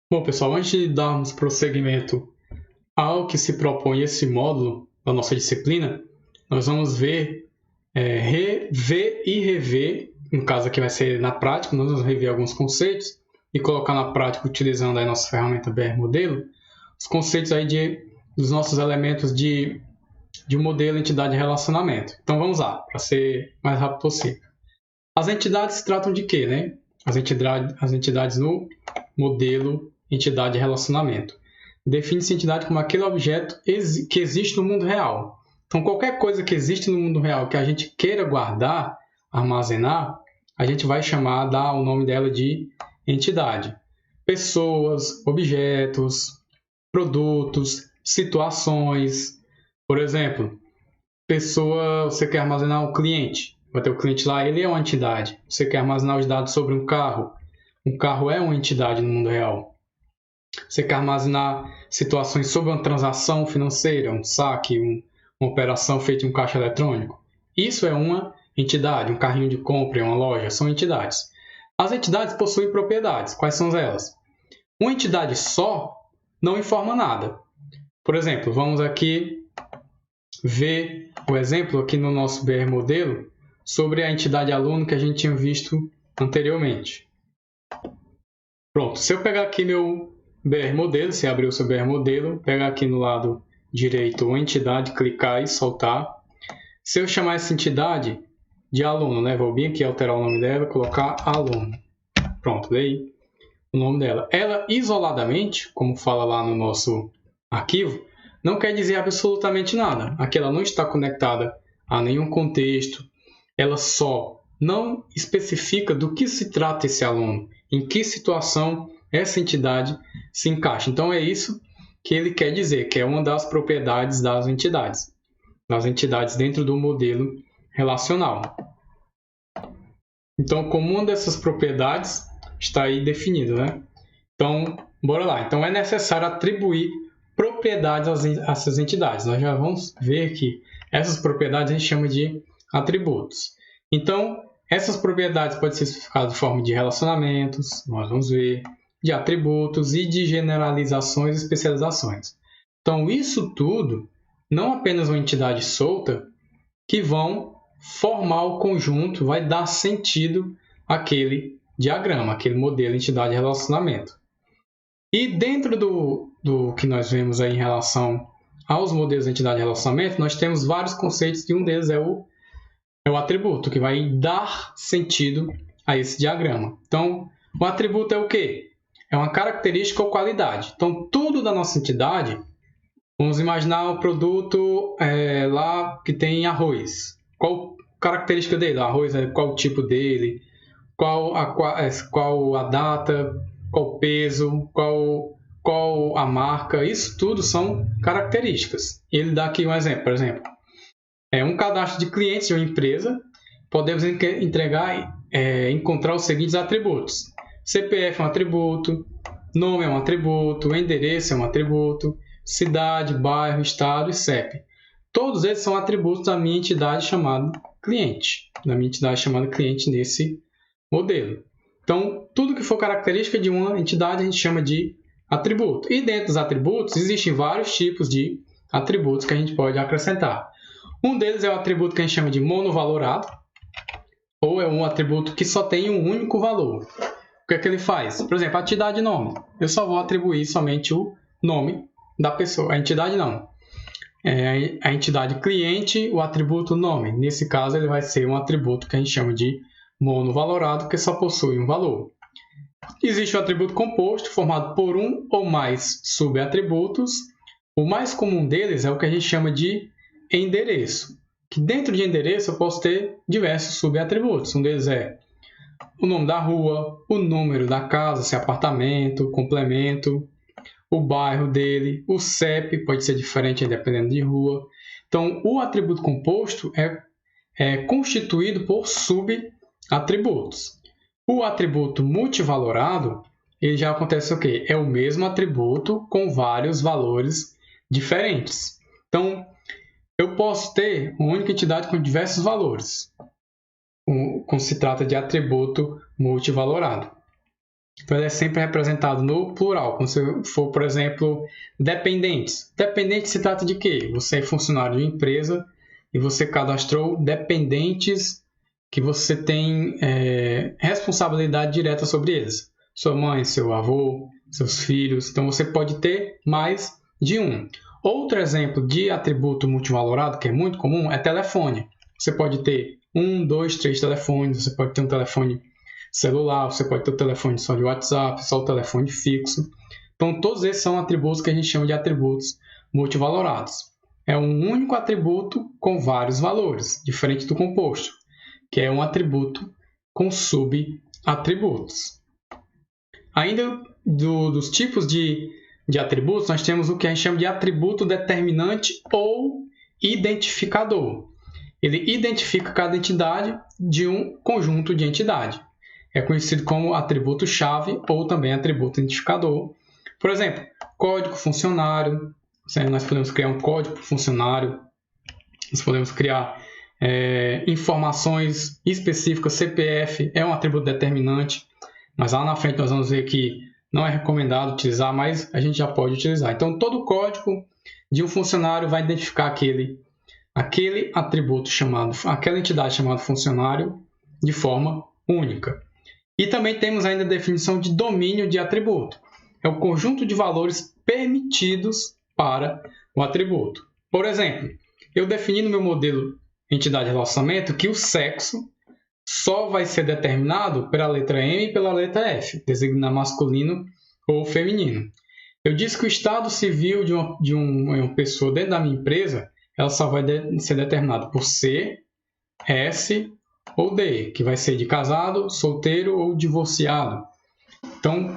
Bom, pessoal, antes de darmos prosseguimento ao que se propõe esse módulo da nossa disciplina, nós vamos ver, rever e rever, no caso aqui vai ser na prática, nós vamos rever alguns conceitos e colocar na prática utilizando a nossa ferramenta BR Modelo, os conceitos aí dos nossos elementos de modelo, entidade e relacionamento. Então vamos lá, para ser mais rápido possível. As entidades se tratam de quê, né? As entidades no modelo, entidade e relacionamento. Define-se entidade como aquele objeto que existe no mundo real. Então, qualquer coisa que existe no mundo real que a gente queira guardar, armazenar, a gente vai dar o nome dela de entidade. Pessoas, objetos, produtos, situações. Por exemplo, você quer armazenar um cliente. Vai ter o cliente lá, ele é uma entidade. Você quer armazenar os dados sobre um carro é uma entidade no mundo real. Você quer armazenar situações sobre uma transação financeira, um saque, uma operação feita em um caixa eletrônico. Isso é uma entidade, um carrinho de compra, uma loja, são entidades. As entidades possuem propriedades. Quais são elas? Uma entidade só não informa nada. Por exemplo, vamos aqui ver o exemplo aqui no nosso BR Modelo sobre a entidade aluno que a gente tinha visto anteriormente. Pronto, se eu pegar aqui meu BR Modelo, você abrir o seu BR Modelo, pegar aqui no lado direito uma entidade, clicar e soltar. Se eu chamar essa entidade de aluno, né? Vou vir aqui alterar o nome dela, colocar aluno. Pronto, daí o nome dela. Ela isoladamente, como fala lá no nosso arquivo, não quer dizer absolutamente nada. Aqui ela não está conectada a nenhum contexto. Ela só não especifica do que se trata esse aluno, em que situação essa entidade se encaixa. Então, é isso que ele quer dizer, que é uma das propriedades das entidades dentro do modelo relacional. Então, como uma dessas propriedades está aí definido, né? Então, bora lá. Então, é necessário atribuir propriedades a essas entidades. Nós já vamos ver que essas propriedades a gente chama de atributos. Então, essas propriedades podem ser especificadas de forma de relacionamentos, nós vamos ver, de atributos e de generalizações e especializações. Então, isso tudo, não apenas uma entidade solta, que vão formar o conjunto, vai dar sentido àquele diagrama, aquele modelo entidade e relacionamento. E dentro do que nós vemos aí em relação aos modelos de entidade e relacionamento, nós temos vários conceitos e um deles é o atributo, que vai dar sentido a esse diagrama. Então, o atributo é o quê? É uma característica ou qualidade. Então, tudo da nossa entidade, vamos imaginar um produto lá que tem arroz. Qual característica dele? O arroz, qual o tipo dele? Qual a data? Qual o peso? Qual a marca? Isso tudo são características. Ele dá aqui um exemplo, por exemplo. Um cadastro de clientes de uma empresa, podemos encontrar os seguintes atributos. CPF é um atributo, nome é um atributo, endereço é um atributo, cidade, bairro, estado e CEP. Todos eles são atributos da minha entidade chamada cliente, nesse modelo. Então, tudo que for característica de uma entidade a gente chama de atributo. E dentro dos atributos existem vários tipos de atributos que a gente pode acrescentar. Um deles é o atributo que a gente chama de monovalorado, ou é um atributo que só tem um único valor. O que é que ele faz? Por exemplo, a entidade nome. Eu só vou atribuir somente o nome da pessoa. A entidade não. A entidade cliente, o atributo nome. Nesse caso, ele vai ser um atributo que a gente chama de monovalorado, que só possui um valor. Existe o atributo composto, formado por um ou mais subatributos. O mais comum deles é o que a gente chama de endereço. Que dentro de endereço eu posso ter diversos subatributos. Um deles é o nome da rua, o número da casa, se é apartamento, complemento, o bairro dele, o CEP pode ser diferente dependendo de rua. Então, o atributo composto é constituído por subatributos. O atributo multivalorado, ele já acontece o quê? É o mesmo atributo com vários valores diferentes. Então, eu posso ter uma única entidade com diversos valores, quando se trata de atributo multivalorado. Então, ele é sempre representado no plural. Quando você for, por exemplo, dependentes. Dependente se trata de quê? Você é funcionário de uma empresa e você cadastrou dependentes que você tem responsabilidade direta sobre eles. Sua mãe, seu avô, seus filhos. Então, você pode ter mais de um. Outro exemplo de atributo multivalorado, que é muito comum, é telefone. Você pode ter 1, 2, 3 telefones. Você pode ter um telefone celular, você pode ter o telefone só de WhatsApp, só o telefone fixo. Então, todos esses são atributos que a gente chama de atributos multivalorados. É um único atributo com vários valores, diferente do composto, que é um atributo com subatributos. Ainda dos tipos de atributos, nós temos o que a gente chama de atributo determinante ou identificador. Ele identifica cada entidade de um conjunto de entidades. É conhecido como atributo-chave ou também atributo identificador. Por exemplo, código funcionário. Nós podemos criar um código funcionário. Nós podemos criar informações específicas. CPF é um atributo determinante, mas lá na frente nós vamos ver que não é recomendado utilizar, mas a gente já pode utilizar. Então, todo código de um funcionário vai identificar aquele atributo aquela entidade chamada funcionário de forma única. E também temos ainda a definição de domínio de atributo. É o conjunto de valores permitidos para o atributo. Por exemplo, eu defini no meu modelo entidade relacionamento que o sexo só vai ser determinado pela letra M e pela letra F, designar masculino ou feminino. Eu disse que o estado civil de uma pessoa dentro da minha empresa, ela só vai ser determinada por C, S ou D, que vai ser de casado, solteiro ou divorciado. Então,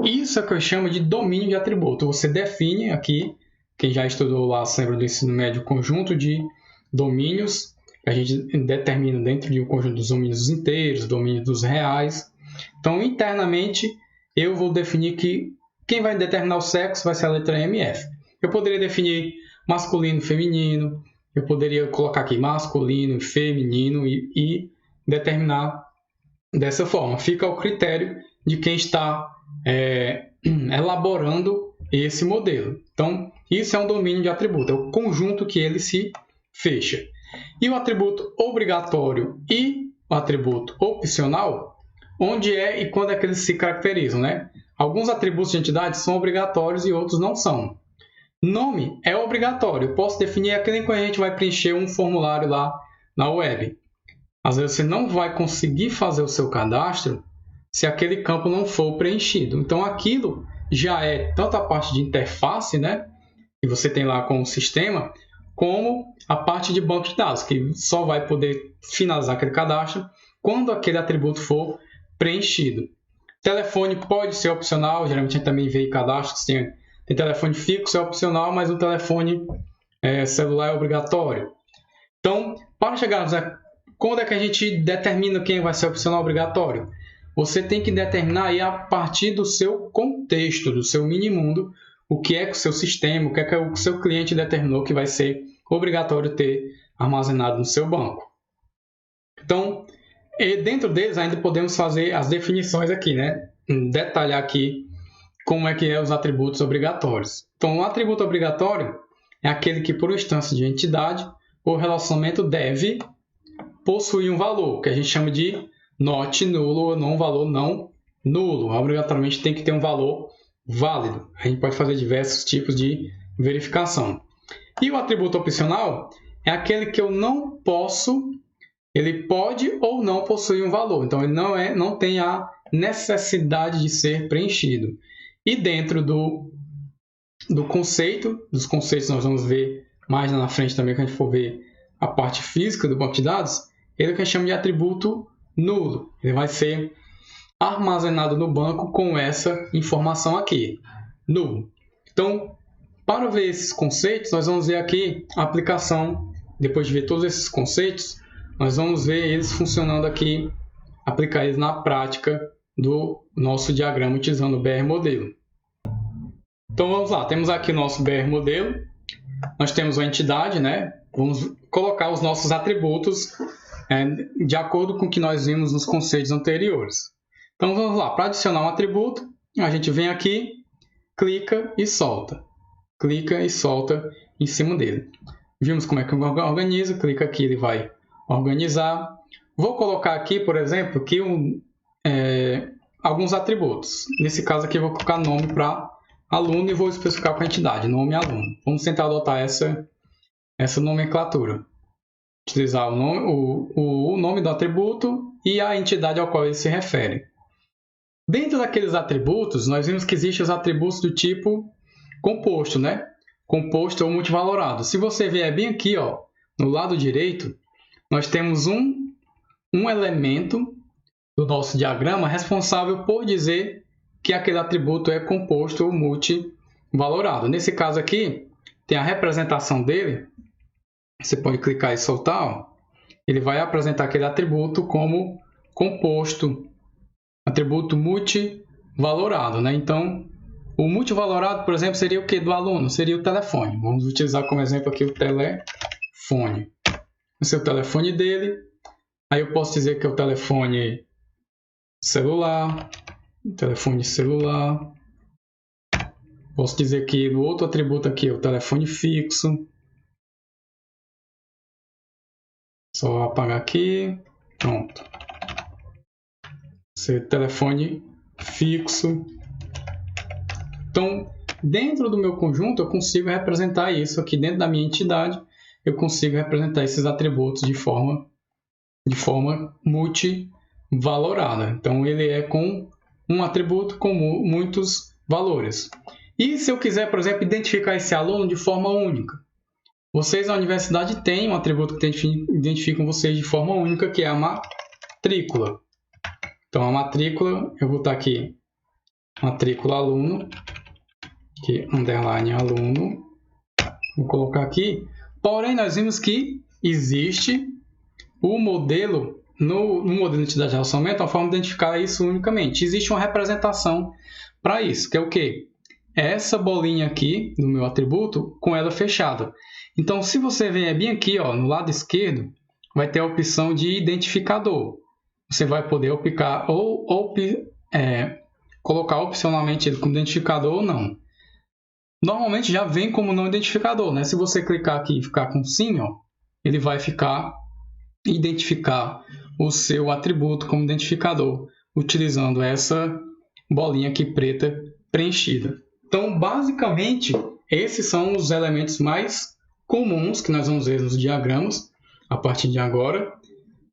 isso é o que eu chamo de domínio de atributo. Você define aqui, quem já estudou lá, lembra do ensino médio, conjunto de domínios, que a gente determina dentro de um conjunto dos domínios inteiros, domínios dos reais. Então, internamente, eu vou definir que quem vai determinar o sexo vai ser a letra M e F. Eu poderia definir masculino, feminino, eu poderia colocar aqui masculino, feminino e determinar dessa forma. Fica ao critério de quem está elaborando esse modelo. Então, isso é um domínio de atributo, é o conjunto que ele se fecha. E o atributo obrigatório e o atributo opcional, onde é e quando é que eles se caracterizam, né? Alguns atributos de entidade são obrigatórios e outros não são. Nome é obrigatório. Eu posso definir aquele que a gente vai preencher um formulário lá na web. Às vezes você não vai conseguir fazer o seu cadastro se aquele campo não for preenchido. Então, aquilo já é tanto a parte de interface, né, que você tem lá com o sistema, como a parte de banco de dados, que só vai poder finalizar aquele cadastro quando aquele atributo for preenchido. Telefone pode ser opcional, geralmente a gente também vê em cadastros, tem telefone fixo, é opcional, mas o telefone celular é obrigatório. Então, para chegarmos a quando é que a gente determina quem vai ser opcional obrigatório? Você tem que determinar aí a partir do seu contexto, do seu mini-mundo, o que é que o seu sistema, o que é que o seu cliente determinou que vai ser obrigatório ter armazenado no seu banco. Então, dentro deles ainda podemos fazer as definições aqui, né? Detalhar aqui como é que é os atributos obrigatórios. Então, o atributo obrigatório é aquele que, por instância de entidade ou relacionamento, deve possuir um valor, que a gente chama de not nulo ou não valor não nulo. Obrigatoriamente tem que ter um valor válido. A gente pode fazer diversos tipos de verificação. E o atributo opcional é aquele que eu não posso, ele pode ou não possuir um valor. Então, ele não tem a necessidade de ser preenchido. E dentro dos conceitos nós vamos ver mais na frente também, quando a gente for ver a parte física do banco de dados, ele é o que a gente chama de atributo nulo. Ele vai ser armazenado no banco com essa informação aqui, nulo. Então, para ver esses conceitos, nós vamos ver aqui a aplicação. Depois de ver todos esses conceitos, nós vamos ver eles funcionando aqui, aplicar eles na prática do nosso diagrama utilizando o BR modelo. Então vamos lá, temos aqui o nosso BR modelo, nós temos a entidade, né? Vamos colocar os nossos atributos de acordo com o que nós vimos nos conceitos anteriores. Então vamos lá, para adicionar um atributo, a gente vem aqui, clica e solta. Clica e solta em cima dele. Vimos como é que eu organizo, clica aqui, ele vai organizar. Vou colocar aqui, por exemplo, aqui alguns atributos. Nesse caso aqui eu vou colocar nome para aluno e vou especificar para a entidade, nome aluno. Vamos tentar adotar essa nomenclatura. Utilizar o nome do atributo e a entidade ao qual ele se refere. Dentro daqueles atributos, nós vimos que existem os atributos do tipo composto, né? Composto ou multivalorado. Se você vier bem aqui, ó, no lado direito, nós temos um elemento do nosso diagrama responsável por dizer que aquele atributo é composto ou multivalorado. Nesse caso aqui, tem a representação dele. Você pode clicar e soltar, ó. Ele vai apresentar aquele atributo como composto, atributo multivalorado, né? Então, o multivalorado, por exemplo, seria o que do aluno? Seria o telefone. Vamos utilizar como exemplo aqui o telefone. Esse é o telefone dele. Aí eu posso dizer que é o telefone celular. Posso dizer que o outro atributo aqui é o telefone fixo. Só apagar aqui. Pronto. Esse é o telefone fixo. Então, dentro do meu conjunto, eu consigo representar isso aqui dentro da minha entidade. Eu consigo representar esses atributos de forma multivalorada. Então, ele é com um atributo com muitos valores. E se eu quiser, por exemplo, identificar esse aluno de forma única? Vocês na universidade têm um atributo que identificam vocês de forma única, que é a matrícula. Então, a matrícula, eu vou botar aqui, matrícula aluno, aqui, underline aluno. Vou colocar aqui. Porém, nós vimos que existe o modelo, no modelo de entidade de relacionamento, uma forma de identificar isso unicamente. Existe uma representação para isso, que é o quê? É essa bolinha aqui do meu atributo com ela fechada. Então, se você vier bem aqui, ó, no lado esquerdo, vai ter a opção de identificador. Você vai poder colocar opcionalmente ele como identificador ou não. Normalmente já vem como não identificador, né? Se você clicar aqui e ficar com sim, ó, ele vai identificar o seu atributo como identificador, utilizando essa bolinha aqui preta preenchida. Então, basicamente, esses são os elementos mais comuns que nós vamos ver nos diagramas a partir de agora.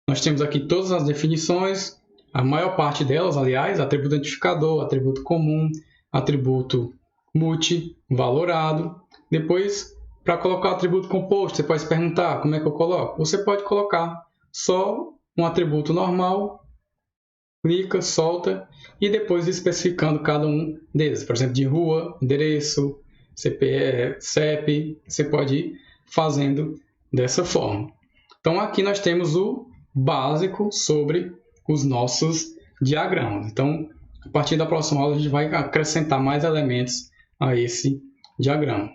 Nós temos aqui todas as definições, a maior parte delas, aliás, atributo identificador, atributo comum, atributo multivalorado. Depois, para colocar o atributo composto, você pode se perguntar como é que eu coloco? Você pode colocar só um atributo normal, clica, solta, e depois especificando cada um deles. Por exemplo, de rua, endereço, CEP, você pode ir fazendo dessa forma. Então, aqui nós temos o básico sobre os nossos diagramas. Então, a partir da próxima aula, a gente vai acrescentar mais elementos a esse diagrama.